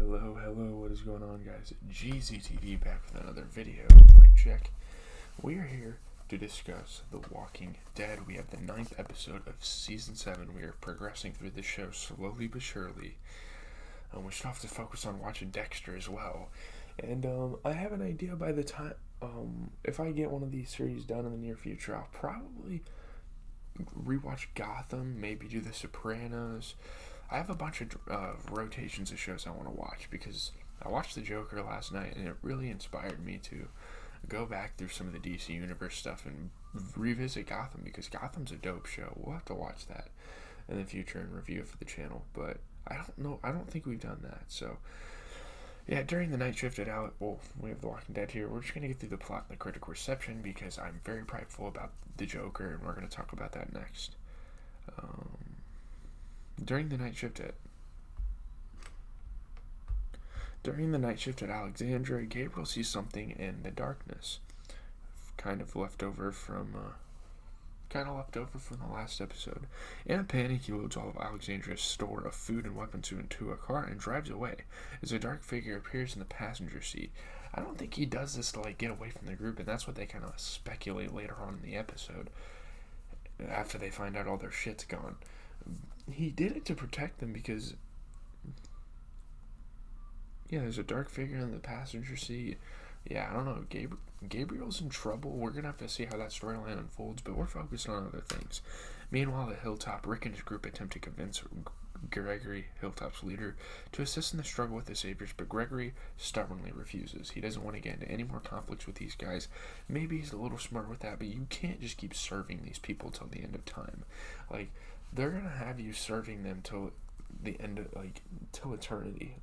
Hello, what is going on, guys? GZTV back with another video. Mic check. We are here to discuss The Walking Dead. We have the 9th episode of Season 7. We are progressing through the show slowly but surely. We still have to focus on watching Dexter as well. And I have an idea by the time, if I get one of these series done in the near future, I'll probably rewatch Gotham, maybe do The Sopranos. I have a bunch of rotations of shows I want to watch because I watched The Joker last night and it really inspired me to go back through some of the DC Universe stuff and revisit Gotham because Gotham's a dope show. We'll have to watch that in the future and review it for the channel, but I don't think we've done that. So yeah, during the night shift at we have The Walking Dead here. We're just going to get through the plot and the critical reception because I'm very prideful about The Joker and we're going to talk about that next. During the night shift at Alexandria, Gabriel sees something in the darkness, kind of left over from the last episode. In a panic, he loads all of Alexandria's store of food and weapons into a car and drives away as a dark figure appears in the passenger seat. I don't think he does this to get away from the group, and that's what they kind of speculate later on in the episode after they find out all their shit's gone. He did it to protect them because, there's a dark figure in the passenger seat. Yeah, I don't know. Gabriel's in trouble. We're going to have to see how that storyline unfolds, but we're focused on other things. Meanwhile, at Hilltop, Rick and his group attempt to convince Gregory, Hilltop's leader, to assist in the struggle with the Saviors, but Gregory stubbornly refuses. He doesn't want to get into any more conflicts with these guys. Maybe he's a little smart with that, but you can't just keep serving these people till the end of time. They're going to have you serving them till the end of, till eternity.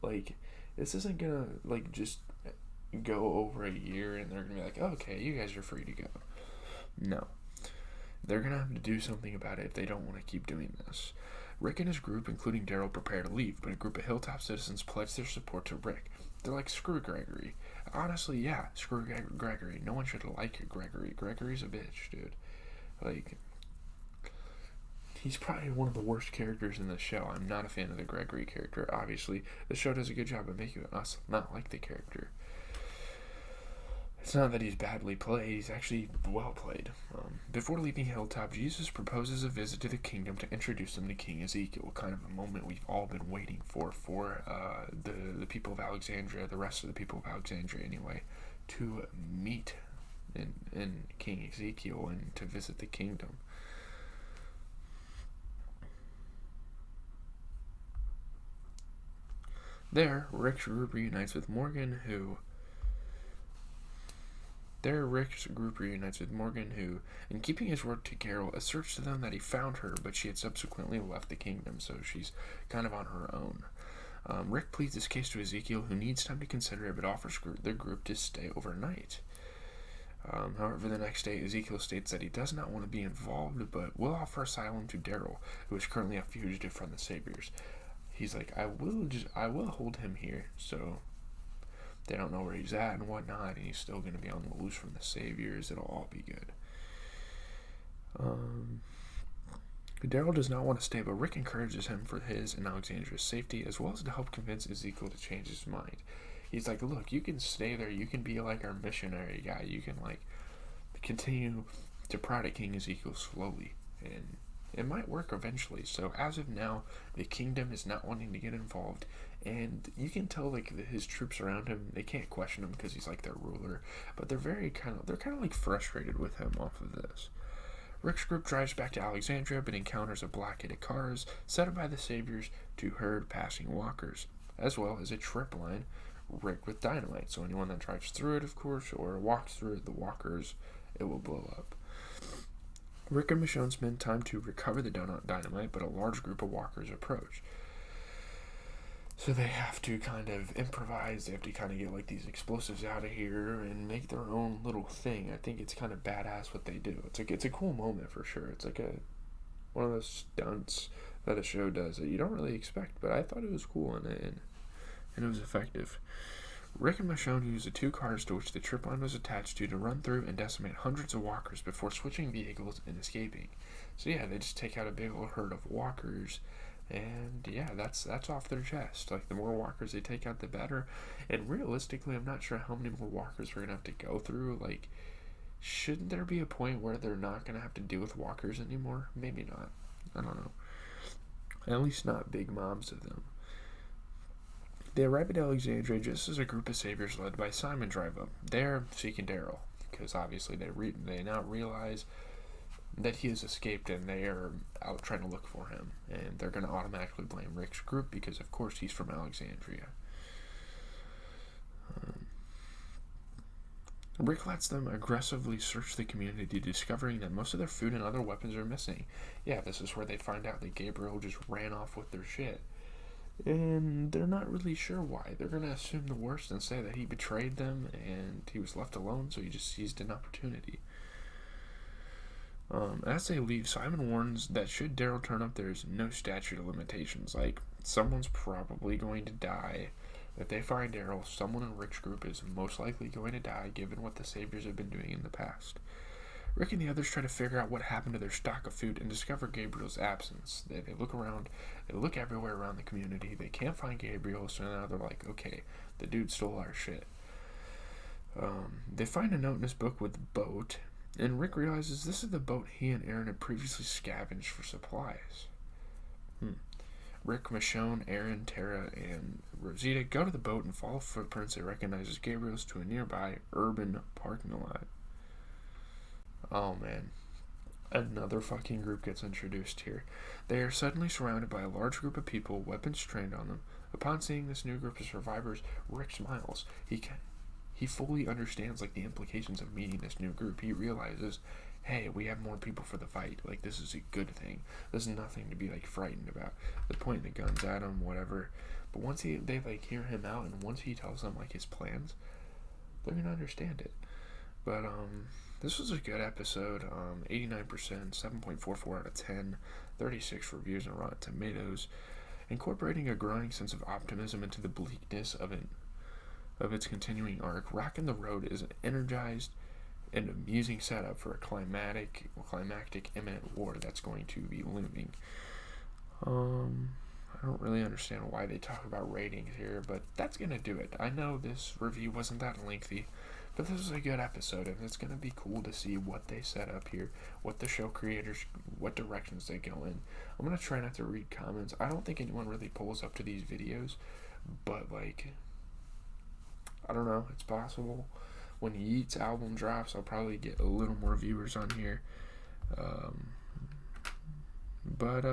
This isn't going to, just go over a year and they're going to be like, oh, okay, you guys are free to go. No. They're going to have to do something about it if they don't want to keep doing this. Rick and his group, including Daryl, prepare to leave, but a group of Hilltop citizens pledge their support to Rick. They're like, screw Gregory. Honestly, yeah, screw Gregory. No one should like Gregory. Gregory's a bitch, dude. He's probably one of the worst characters in the show. I'm not a fan of the Gregory character, obviously. The show does a good job of making us not like the character. It's not that he's badly played, he's actually well played. Before leaving Hilltop, Jesus proposes a visit to the kingdom to introduce them to King Ezekiel, kind of a moment we've all been waiting for the people of Alexandria, the rest of the people of Alexandria anyway, to meet in King Ezekiel and to visit the kingdom. There, Rick's group reunites with Morgan, who, in keeping his word to Carol, asserts to them that he found her, but she had subsequently left the kingdom, so she's kind of on her own. Rick pleads his case to Ezekiel, who needs time to consider it, but offers their group to stay overnight. However, the next day, Ezekiel states that he does not want to be involved, but will offer asylum to Daryl, who is currently a fugitive from the Saviors. He's like, I will hold him here, so they don't know where he's at and whatnot, and he's still going to be on the loose from the Saviors. It'll all be good. Daryl does not want to stay, but Rick encourages him for his and Alexandria's safety, as well as to help convince Ezekiel to change his mind. He's like, look, you can stay there, you can be our missionary guy, you can continue to prod at King Ezekiel slowly, and it might work eventually. So as of now, the kingdom is not wanting to get involved, and you can tell his troops around him, they can't question him because he's their ruler, but they're kind of frustrated with him off of this. Rick's group drives back to Alexandria, but encounters a blockade of cars set up by the Saviors to herd passing walkers, as well as a trip line rigged with dynamite. So anyone that drives through it, of course, or walks through it, the walkers, it will blow up. Rick and Michonne spend time to recover the dynamite, but a large group of walkers approach. So they have to kind of improvise, they have to kind of get these explosives out of here and make their own little thing. I think it's kind of badass what they do. It's a cool moment for sure. It's one of those stunts that a show does that you don't really expect, but I thought it was cool and it was effective. Rick and Michonne use the 2 cars to which the trip line was attached to run through and decimate hundreds of walkers before switching vehicles and escaping. So yeah, they just take out a big old herd of walkers And yeah, that's off their chest. Like, the more walkers they take out, the better. And realistically, I'm not sure how many more walkers we're gonna have to go through. Like, shouldn't there be a point where they're not gonna have to deal with walkers anymore? Maybe not. I don't know. At least not big mobs of them. They arrive at Alexandria just as a group of saviors led by Simon drive up. They're seeking Daryl, because obviously they now realize that he has escaped and they are out trying to look for him. And they're going to automatically blame Rick's group because, of course, he's from Alexandria. Rick lets them aggressively search the community, discovering that most of their food and other weapons are missing. Yeah, this is where they find out that Gabriel just ran off with their shit. And they're not really sure why. They're going to assume the worst and say that he betrayed them and he was left alone, so he just seized an opportunity. As they leave, Simon warns that should Daryl turn up, there's no statute of limitations. Like, someone's probably going to die. If they find Daryl, someone in Rick's group is most likely going to die, given what the Saviors have been doing in the past. Rick and the others try to figure out what happened to their stock of food and discover Gabriel's absence. They look around, they look everywhere around the community, they can't find Gabriel, so now they're like, okay, the dude stole our shit. They find a note in his book with boat, and Rick realizes this is the boat he and Aaron had previously scavenged for supplies. Rick, Michonne, Aaron, Tara, and Rosita go to the boat and follow footprints they recognize as Gabriel's to a nearby urban parking lot. Oh man, another fucking group gets introduced here. They are suddenly surrounded by a large group of people, weapons trained on them. Upon seeing this new group of survivors, Rick smiles. He fully understands like the implications of meeting this new group. He realizes, hey, we have more people for the fight. Like, this is a good thing. There's nothing to be like frightened about. They're pointing the guns at him, whatever. But once they like hear him out, and once he tells them like his plans, they're gonna understand it. But this was a good episode. 89%, 7.44 out of 10, 36 reviews on Rotten Tomatoes, incorporating a growing sense of optimism into the bleakness of its continuing arc. Rockin' the Road is an energized and amusing setup for a climactic imminent war that's going to be looming. I don't really understand why they talk about ratings here, but that's gonna do it. I know this review wasn't that lengthy, but this is a good episode, and it's gonna be cool to see what they set up here, what the show creators, what directions they go in. I'm gonna try not to read comments. I don't think anyone really pulls up to these videos, but like, I don't know, it's possible. When Yeat's album drops, I'll probably get a little more viewers on here. But